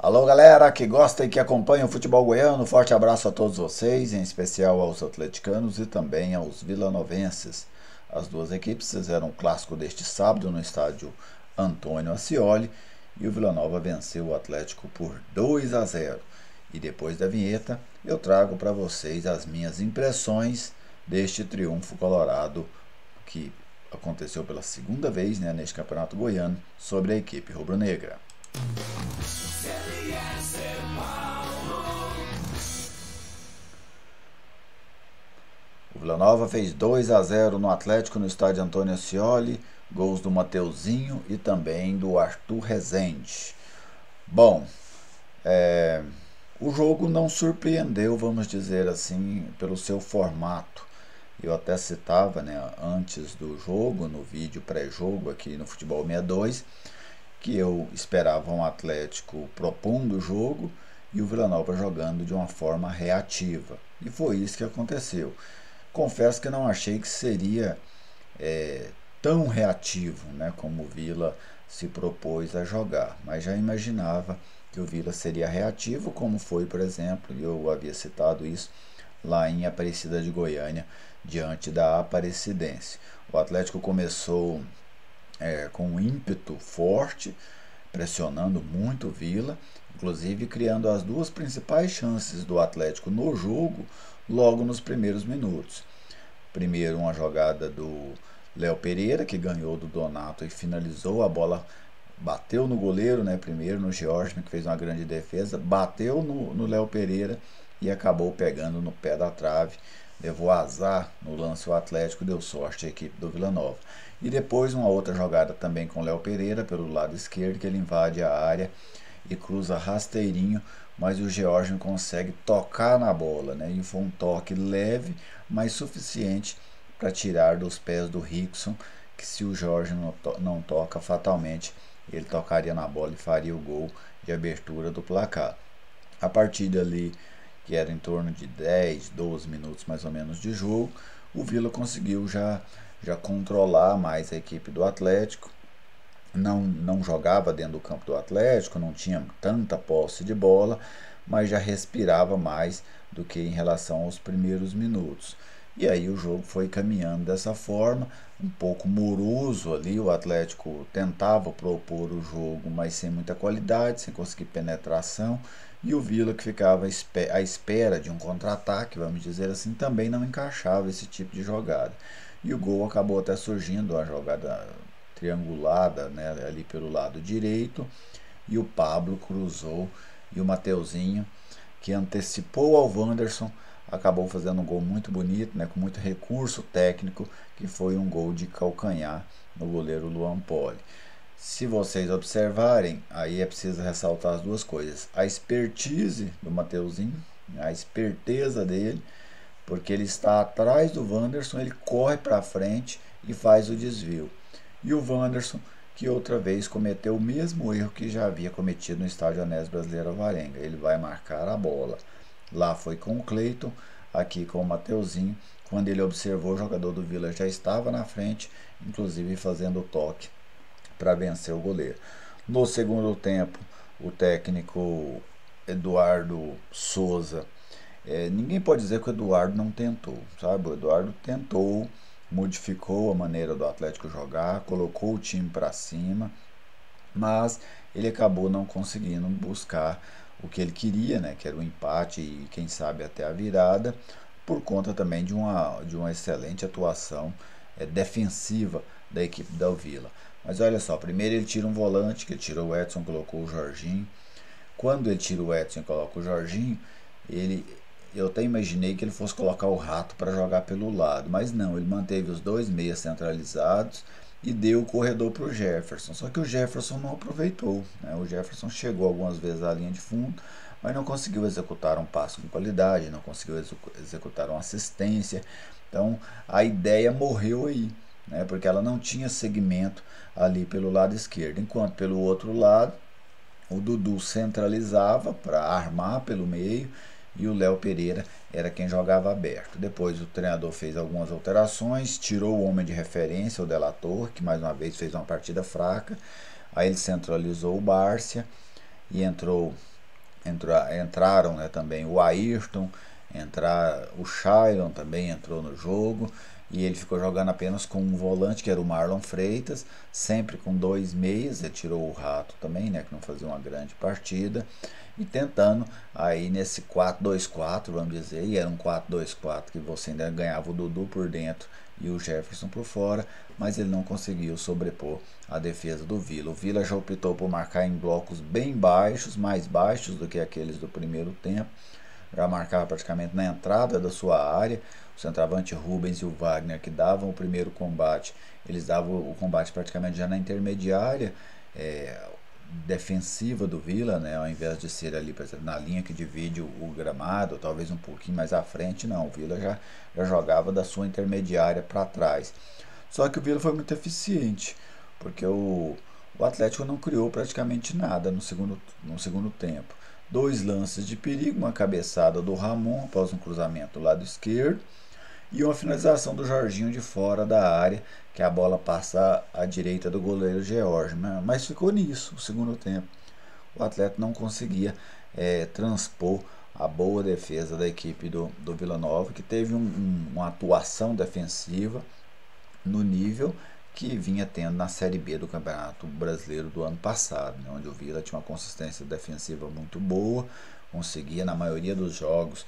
Alô galera que gosta e que acompanha o futebol goiano, forte abraço a todos vocês, em especial aos atleticanos e também aos vilanovenses. As duas equipes fizeram um clássico deste sábado no estádio Antônio Ascioli e o Vila Nova venceu o Atlético por 2-0. E depois da vinheta eu trago para vocês as minhas impressões deste triunfo colorado que aconteceu pela segunda vez neste campeonato goiano sobre a equipe rubro-negra. O Vila Nova fez 2-0 no Atlético no estádio Antônio Ascioli, gols do Mateuzinho e também do Arthur Rezende. Bom, o jogo não surpreendeu, vamos dizer assim, pelo seu formato. Eu até citava, antes do jogo, no vídeo pré-jogo aqui no Futebol 62, que eu esperava um Atlético propondo o jogo e o Vila Nova jogando de uma forma reativa. E foi isso que aconteceu. Confesso que não achei que seria tão reativo, como o Vila se propôs a jogar, mas já imaginava que o Vila seria reativo, como foi, por exemplo, e eu havia citado isso lá em Aparecida de Goiânia, diante da Aparecidense. O Atlético começou com um ímpeto forte, pressionando muito o Vila, inclusive criando as duas principais chances do Atlético no jogo logo nos primeiros minutos. Primeiro uma jogada do Léo Pereira, que ganhou do Donato e finalizou, a bola bateu no goleiro, primeiro no George, que fez uma grande defesa, bateu no Léo Pereira e acabou pegando no pé da trave, levou azar no lance o Atlético, deu sorte a equipe do Vila Nova. E depois uma outra jogada também com o Léo Pereira pelo lado esquerdo, que ele invade a área e cruza rasteirinho, mas o George consegue tocar na bola, e foi um toque leve, mas suficiente para tirar dos pés do Rickson, que se o Jorge não toca fatalmente, ele tocaria na bola e faria o gol de abertura do placar. A partir dali, que era em torno de 10, 12 minutos mais ou menos de jogo, o Vila conseguiu já controlar mais a equipe do Atlético, não jogava dentro do campo do Atlético, não tinha tanta posse de bola, mas já respirava mais do que em relação aos primeiros minutos. E aí o jogo foi caminhando dessa forma, um pouco moroso ali, o Atlético tentava propor o jogo, mas sem muita qualidade, sem conseguir penetração, e o Vila, que ficava à espera de um contra-ataque, vamos dizer assim, também não encaixava esse tipo de jogada. E o gol acabou até surgindo, uma jogada triangulada, ali pelo lado direito, e o Pablo cruzou, e o Mateuzinho, que antecipou ao Wanderson, acabou fazendo um gol muito bonito, com muito recurso técnico, que foi um gol de calcanhar no goleiro Luan Poli. Se vocês observarem, aí é preciso ressaltar as duas coisas: a expertise do Mateuzinho, a esperteza dele, porque ele está atrás do Wanderson, ele corre para frente e faz o desvio. E o Wanderson, que outra vez cometeu o mesmo erro que já havia cometido no estádio Anésia Brasileiro Alvarenga, ele vai marcar a bola. Lá foi com o Cleiton, aqui com o Mateuzinho. Quando ele observou, o jogador do Vila já estava na frente, inclusive fazendo o toque para vencer o goleiro. No segundo tempo, o técnico Eduardo Souza, ninguém pode dizer que o Eduardo não tentou, sabe? O Eduardo tentou, modificou a maneira do Atlético jogar, colocou o time para cima, mas ele acabou não conseguindo buscar o que ele queria, que era o empate e quem sabe até a virada, por conta também de uma excelente atuação defensiva da equipe da Vila. Mas olha só, primeiro ele tira um volante, que ele tirou o Edson, colocou o Jorginho. Quando ele tira o Edson e coloca o Jorginho, eu até imaginei que ele fosse colocar o Rato para jogar pelo lado, mas não, ele manteve os dois meias centralizados e deu o corredor para o Jefferson. Só que o Jefferson não aproveitou, O Jefferson chegou algumas vezes à linha de fundo, mas não conseguiu executar um passo com qualidade, não conseguiu executar uma assistência. Então a ideia morreu aí, porque ela não tinha segmento ali pelo lado esquerdo, enquanto pelo outro lado o Dudu centralizava para armar pelo meio e o Léo Pereira era quem jogava aberto. Depois o treinador fez algumas alterações, tirou o homem de referência, o Delator, que mais uma vez fez uma partida fraca. Aí ele centralizou o Bárcia e entrou entraram, né, também o Ayrton, o Shailon também entrou no jogo, e ele ficou jogando apenas com um volante, que era o Marlon Freitas, sempre com dois meias. Ele tirou o Rato também, né, que não fazia uma grande partida, e tentando aí nesse 4-2-4, vamos dizer, e era um 4-2-4 que você ainda ganhava o Dudu por dentro e o Jefferson por fora, mas ele não conseguiu sobrepor a defesa do Vila. O Vila já optou por marcar em blocos bem baixos, mais baixos do que aqueles do primeiro tempo, já marcava praticamente na entrada da sua área. O centroavante Rubens e o Wagner, que davam o primeiro combate, eles davam o combate praticamente já na intermediária defensiva do Vila, né? Ao invés de ser ali, por exemplo, na linha que divide o gramado, talvez um pouquinho mais à frente, não. O Vila já jogava da sua intermediária para trás. Só que o Vila foi muito eficiente, porque o Atlético não criou praticamente nada no segundo tempo. Dois lances de perigo, uma cabeçada do Ramon após um cruzamento do lado esquerdo e uma finalização do Jorginho de fora da área, que a bola passa à direita do goleiro George. Mas ficou nisso o segundo tempo. O Atlético não conseguia transpor a boa defesa da equipe do Vila Nova, que teve uma atuação defensiva no nível que vinha tendo na Série B do Campeonato Brasileiro do ano passado, né, onde o Vila tinha uma consistência defensiva muito boa, conseguia na maioria dos jogos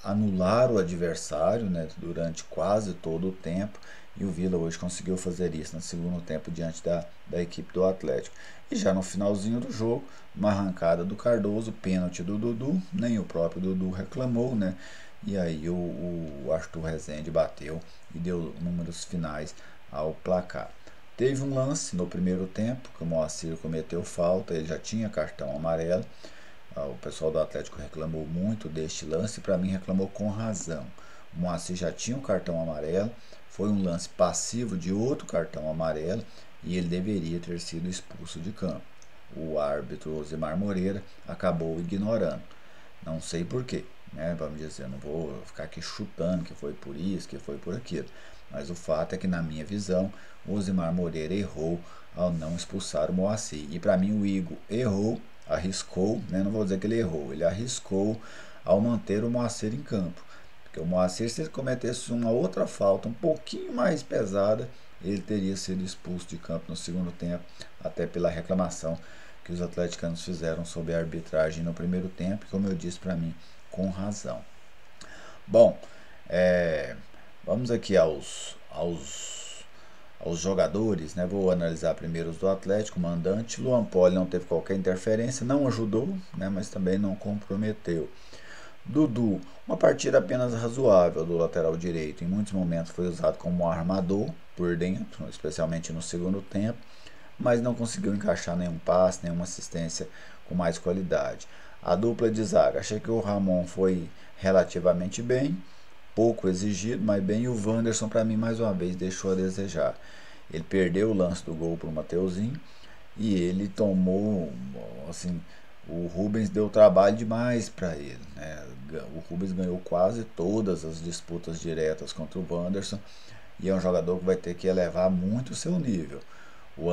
anular o adversário, né, durante quase todo o tempo, e o Vila hoje conseguiu fazer isso no segundo tempo diante da equipe do Atlético. E já no finalzinho do jogo, uma arrancada do Cardoso, pênalti do Dudu, nem o próprio Dudu reclamou, né? E aí o Arthur Rezende bateu e deu números finais ao placar. Teve um lance no primeiro tempo que o Moacir cometeu falta, ele já tinha cartão amarelo. O pessoal do Atlético reclamou muito deste lance, e para mim reclamou com razão. O Moacir já tinha um cartão amarelo, foi um lance passivo de outro cartão amarelo e ele deveria ter sido expulso de campo. O árbitro Osimar Moreira acabou ignorando. Não sei porquê, né? Vamos dizer, não vou ficar aqui chutando que foi por isso, que foi por aquilo. Mas o fato é que, na minha visão, o Osimar Moreira errou ao não expulsar o Moacir. E para mim o Igor errou, arriscou, né? Não vou dizer que ele errou, ele arriscou ao manter o Moacir em campo. Porque o Moacir, se ele cometesse uma outra falta um pouquinho mais pesada, ele teria sido expulso de campo no segundo tempo, até pela reclamação que os atleticanos fizeram sobre a arbitragem no primeiro tempo, como eu disse, para mim, com razão. Bom, vamos aqui aos jogadores, né? Vou analisar primeiro os do Atlético. O mandante Luan Poli não teve qualquer interferência, não ajudou, né? Mas também não comprometeu. Dudu, uma partida apenas razoável do lateral direito. Em muitos momentos foi usado como armador por dentro, especialmente no segundo tempo, mas não conseguiu encaixar nenhum passe, nenhuma assistência com mais qualidade. A dupla de zaga, achei que o Ramon foi relativamente bem, pouco exigido, mas bem. E o Wanderson, para mim, mais uma vez, deixou a desejar. Ele perdeu o lance do gol para o Mateuzinho e ele tomou, assim, o Rubens deu trabalho demais para ele, né? O Rubens ganhou quase todas as disputas diretas contra o Wanderson e é um jogador que vai ter que elevar muito o seu nível. O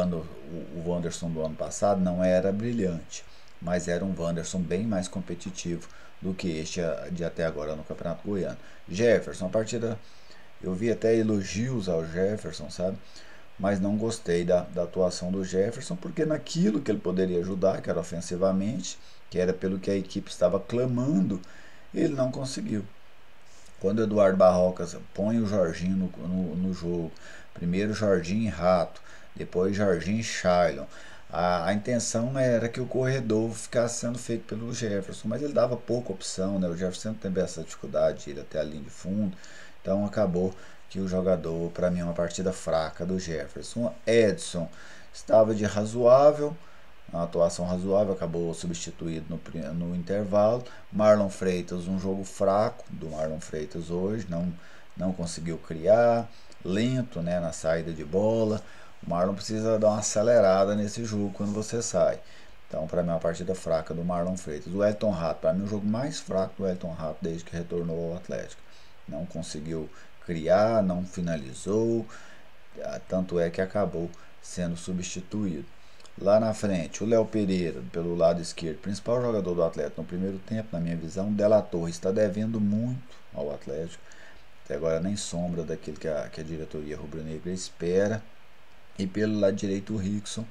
Wanderson do ano passado não era brilhante, mas era um Wanderson bem mais competitivo do que este de até agora no Campeonato Goiano. Jefferson, a partida, eu vi até elogios ao Jefferson, sabe? Mas não gostei da atuação do Jefferson, porque naquilo que ele poderia ajudar, que era ofensivamente, que era pelo que a equipe estava clamando, ele não conseguiu. Quando o Eduardo Barrocas põe o Jorginho no jogo, primeiro Jorginho e Rato, depois Jorginho e Shailon, a intenção era que o corredor ficasse sendo feito pelo Jefferson, mas ele dava pouca opção, né? O Jefferson sempre teve essa dificuldade de ir até a linha de fundo, então acabou que o jogador, para mim, é uma partida fraca do Jefferson. Edson estava de razoável, uma atuação razoável, acabou substituído no intervalo. Marlon Freitas, um jogo fraco do Marlon Freitas hoje, não conseguiu criar, lento, né, na saída de bola. O Marlon precisa dar uma acelerada nesse jogo quando você sai. Então, para mim, é uma partida fraca do Marlon Freitas. O Elton Rato, para mim, o jogo mais fraco do Elton Rato desde que retornou ao Atlético. Não conseguiu criar, não finalizou, tanto é que acabou sendo substituído. Lá na frente, o Léo Pereira, pelo lado esquerdo, principal jogador do Atlético no primeiro tempo, na minha visão. O Della Torre está devendo muito ao Atlético. Até agora nem sombra daquilo que a diretoria rubro-negra espera. E pelo lado direito, o Rickson,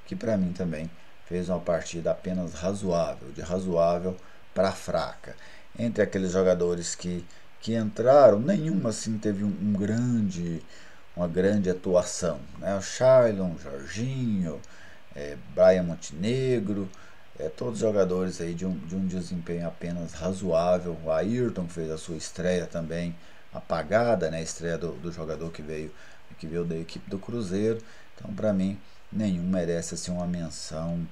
que para mim também fez uma partida apenas razoável, de razoável para fraca. Entre aqueles jogadores que entraram, nenhum assim teve uma grande atuação, né? O Shailon, Jorginho, Brian Montenegro, todos jogadores aí de um desempenho apenas razoável. O Ayrton, que fez a sua estreia também apagada, né? A estreia do jogador que veio da equipe do Cruzeiro. Então, para mim, nenhum merece assim, uma menção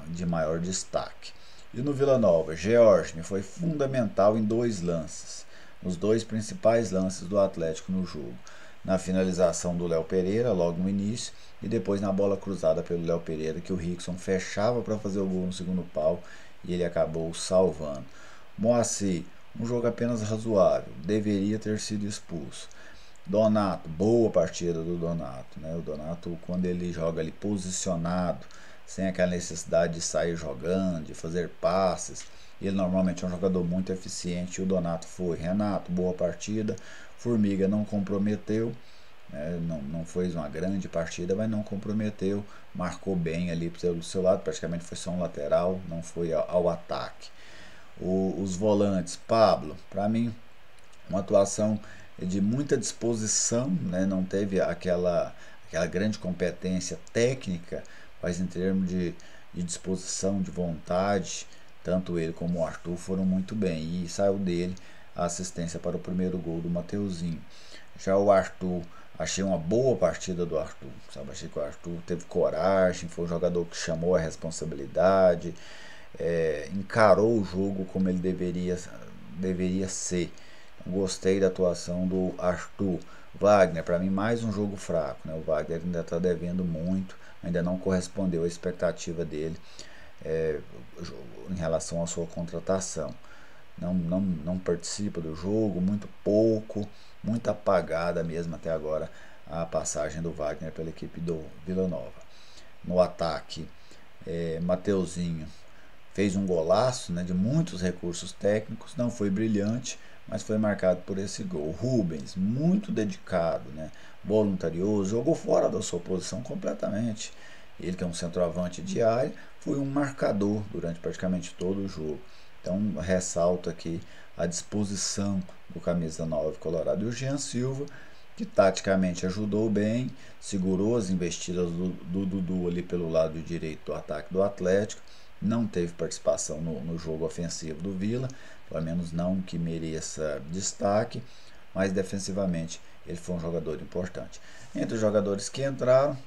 de maior destaque. E no Vila Nova, George foi fundamental em dois lances, nos dois principais lances do Atlético no jogo. Na finalização do Léo Pereira, logo no início, e depois na bola cruzada pelo Léo Pereira, que o Rickson fechava para fazer o gol no segundo pau e ele acabou salvando. Moacir, um jogo apenas razoável, deveria ter sido expulso. Donato, boa partida do Donato, né? O Donato, quando ele joga ali posicionado, sem aquela necessidade de sair jogando, de fazer passes, ele normalmente é um jogador muito eficiente e o Donato foi. Renato, boa partida. Formiga não comprometeu, né? Não fez uma grande partida, mas não comprometeu, marcou bem ali pelo seu lado, praticamente foi só um lateral, não foi ao ataque. Os volantes, Pablo, para mim, uma atuação de muita disposição, né? Não teve aquela grande competência técnica, mas em termos de disposição, de vontade, tanto ele como o Arthur foram muito bem. E saiu dele a assistência para o primeiro gol do Mateuzinho. Já o Arthur, achei uma boa partida do Arthur, sabe? Achei que o Arthur teve coragem, foi um jogador que chamou a responsabilidade, encarou o jogo como ele deveria ser. Gostei da atuação do Arthur. Wagner, para mim, mais um jogo fraco, né? O Wagner ainda está devendo muito, ainda não correspondeu à expectativa dele em relação à sua contratação. Não participa do jogo, muito pouco, muito apagada mesmo até agora a passagem do Wagner pela equipe do Vila Nova. No ataque, Mateuzinho fez um golaço, né, de muitos recursos técnicos, não foi brilhante, mas foi marcado por esse gol. Rubens, muito dedicado, né, voluntarioso, jogou fora da sua posição completamente. Ele, que é um centroavante de área, foi um marcador durante praticamente todo o jogo. Então, ressalto aqui a disposição do camisa 9 colorado. E o Jean Silva, que taticamente ajudou bem, segurou as investidas do Dudu ali pelo lado direito do ataque do Atlético, não teve participação no jogo ofensivo do Vila, pelo menos não que mereça destaque, mas defensivamente ele foi um jogador importante. Entre os jogadores que entraram,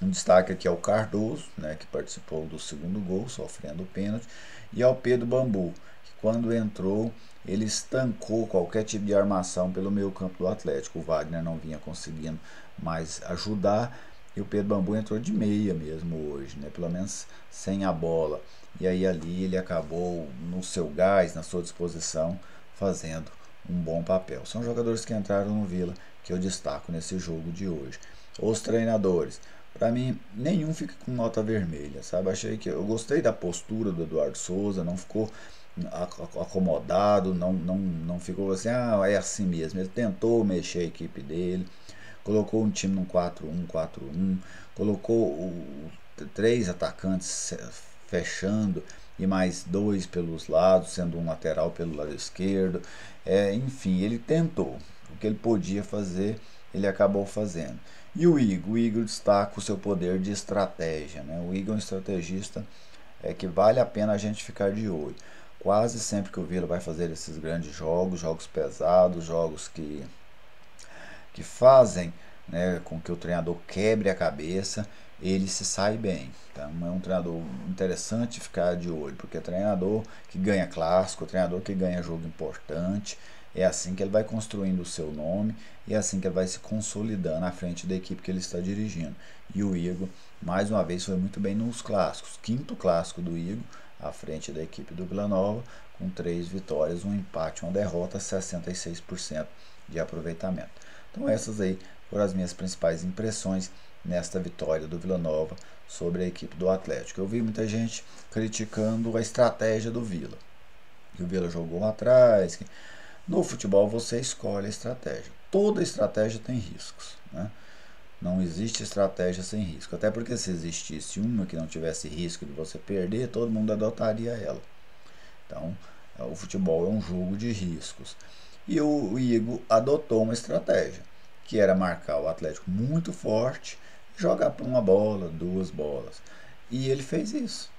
um destaque aqui é o Cardoso, né, que participou do segundo gol, sofrendo o pênalti, e ao Pedro Bambu, que quando entrou, ele estancou qualquer tipo de armação pelo meio campo do Atlético. O Wagner não vinha conseguindo mais ajudar, e o Pedro Bambu entrou de meia mesmo hoje, né, pelo menos sem a bola. E aí ali ele acabou no seu gás, na sua disposição, fazendo um bom papel. São jogadores que entraram no Vila que eu destaco nesse jogo de hoje. Os treinadores, para mim, nenhum fica com nota vermelha, sabe? Achei que eu gostei da postura do Eduardo Souza, não ficou acomodado, não ficou assim, é assim mesmo. Ele tentou mexer a equipe dele, colocou um time num 4-1, colocou três atacantes fechando e mais dois pelos lados, sendo um lateral pelo lado esquerdo. Enfim, ele tentou. O que ele podia fazer, ele acabou fazendo. E o Igor destaca o seu poder de estratégia, né? O Igor é um estrategista que vale a pena a gente ficar de olho. Quase sempre que o Vila vai fazer esses grandes jogos pesados, jogos que fazem, né, com que o treinador quebre a cabeça, ele se sai bem. Então é um treinador interessante ficar de olho, porque é treinador que ganha clássico, treinador que ganha jogo importante. É assim que ele vai construindo o seu nome e é assim que ele vai se consolidando à frente da equipe que ele está dirigindo. E o Igor, mais uma vez, foi muito bem nos clássicos. Quinto clássico do Igor, à frente da equipe do Vila Nova, com 3 vitórias, um empate, uma derrota, 66% de aproveitamento. Então essas aí foram as minhas principais impressões nesta vitória do Vila Nova sobre a equipe do Atlético. Eu vi muita gente criticando a estratégia do Vila, que o Vila jogou atrás. No futebol você escolhe a estratégia. Toda estratégia tem riscos, né? Não existe estratégia sem risco. Até porque se existisse uma que não tivesse risco de você perder, todo mundo adotaria ela. Então, o futebol é um jogo de riscos. E o Igor adotou uma estratégia, que era marcar o Atlético muito forte, jogar por uma bola, duas bolas. E ele fez isso.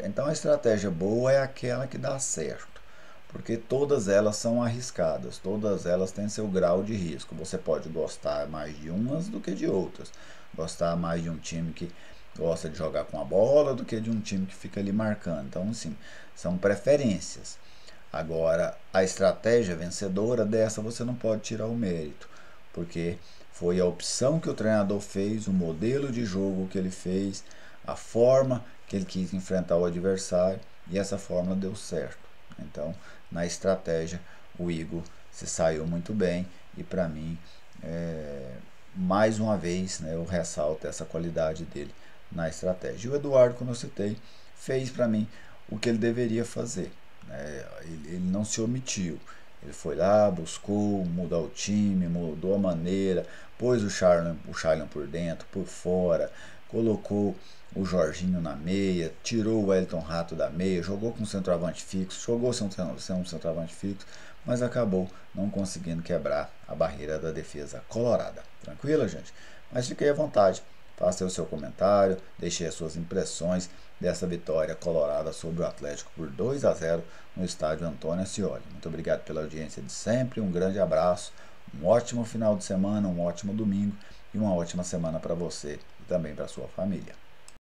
Então a estratégia boa é aquela que dá certo, porque todas elas são arriscadas, todas elas têm seu grau de risco. Você pode gostar mais de umas do que de outras, gostar mais de um time que gosta de jogar com a bola do que de um time que fica ali marcando. Então, assim, são preferências. Agora, a estratégia vencedora dessa você não pode tirar o mérito, porque foi a opção que o treinador fez, o modelo de jogo que ele fez, a forma que ele quis enfrentar o adversário, e essa forma deu certo. Então, na estratégia, o Igor se saiu muito bem, e para mim, mais uma vez, né, eu ressalto essa qualidade dele na estratégia. E o Eduardo, como eu citei, fez para mim o que ele deveria fazer. Ele não se omitiu. Ele foi lá, buscou mudar o time, mudou a maneira, pôs o Charlton por dentro, por fora, colocou o Jorginho na meia, tirou o Wellington Rato da meia, jogou com centroavante fixo, jogou sem um centroavante fixo, mas acabou não conseguindo quebrar a barreira da defesa colorada. Tranquilo, gente? Mas fiquei à vontade. Faça o seu comentário, deixe as suas impressões dessa vitória colorada sobre o Atlético por 2-0 no estádio Antônio Ascioli. Muito obrigado pela audiência de sempre, um grande abraço, um ótimo final de semana, um ótimo domingo e uma ótima semana para você e também para sua família.